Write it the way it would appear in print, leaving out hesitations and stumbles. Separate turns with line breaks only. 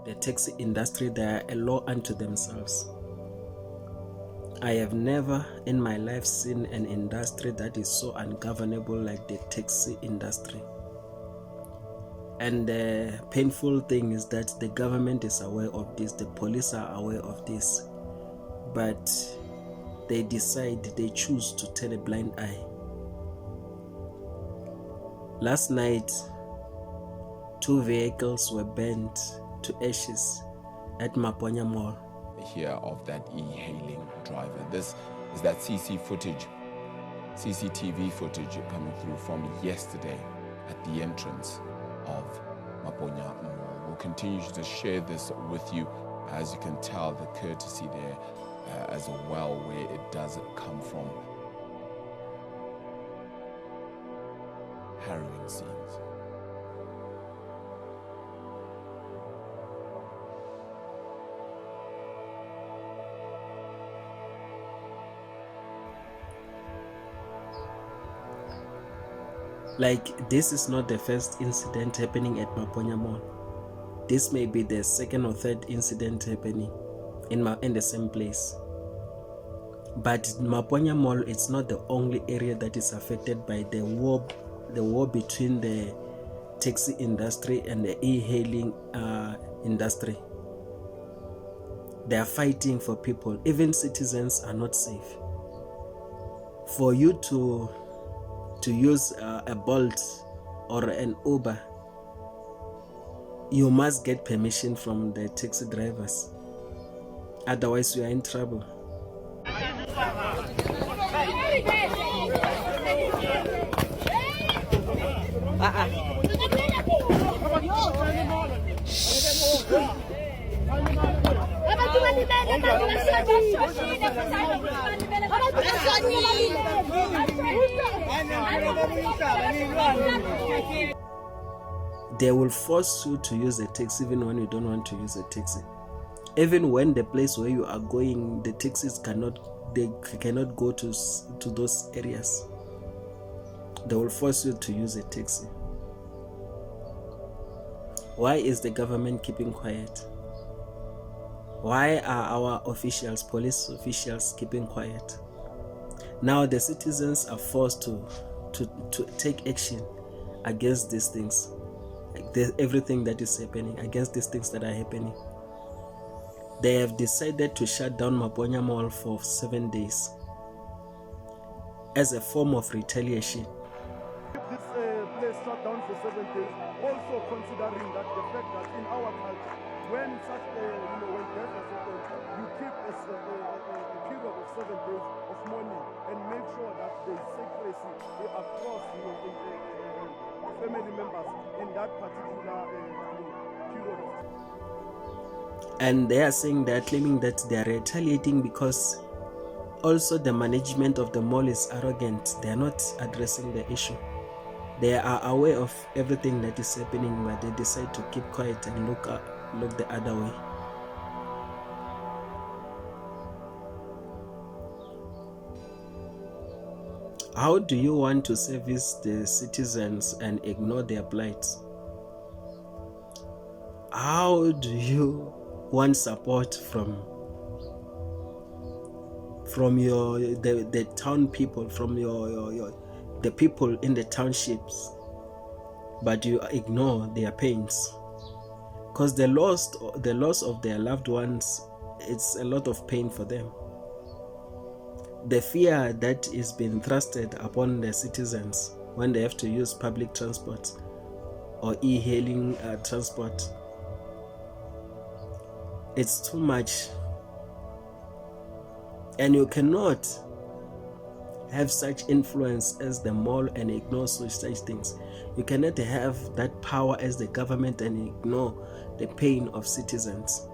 The taxi industry, they are a law unto themselves. I have never in my life seen an industry that is so ungovernable like the taxi industry. And the painful thing is that the government is aware of this, the police are aware of this, but they choose to turn a blind eye. Last night, 2 vehicles were burnt to ashes at Maponya Mall.
Here of that e-hailing driver. This is that CCTV footage coming through from yesterday at the entrance of Maponya Mall. We'll continue to share this with you. As you can tell, the courtesy there as well where it does come from. Harrowing scenes.
Like, this is not the first incident happening at Maponya Mall. This may be the second or third incident happening in the same place. But Maponya Mall, it's not the only area that is affected by the war between the taxi industry and the e-hailing industry. They are fighting for people. Even citizens are not safe. For you to use a Bolt or an Uber, you must get permission from the taxi drivers. Otherwise, you are in trouble. They will force you to use a taxi even when you don't want to use a taxi. Even when the place where you are going, the taxis cannot go to those areas. They will force you to use a taxi. Why is the government keeping quiet? Why are our officials, police officials, keeping quiet? Now the citizens are forced to take action against these things, everything that is happening, against these things that are happening. They have decided to shut down Maponya Mall for 7 days as a form of retaliation.
Keep this place shut down for 7 days, also considering that the fact that in our culture, when such when death has happened, you keep a period of 7 days of mourning and make sure that there is secrecy across family members in that particular period of time.
And they are saying, they are claiming that they are retaliating because also the management of the mall is arrogant. They are not addressing the issue. They are aware of everything that is happening, but they decide to keep quiet and look the other way. How do you want to service the citizens and ignore their plights? How do you want support from the town people, from the people in the townships, but you ignore their pains? Because the loss of their loved ones, it's a lot of pain for them. The fear that is being thrusted upon the citizens when they have to use public transport or e-hailing transport, it's too much. And you cannot have such influence as the mall and ignore such things. You cannot have that power as the government and ignore the pain of citizens.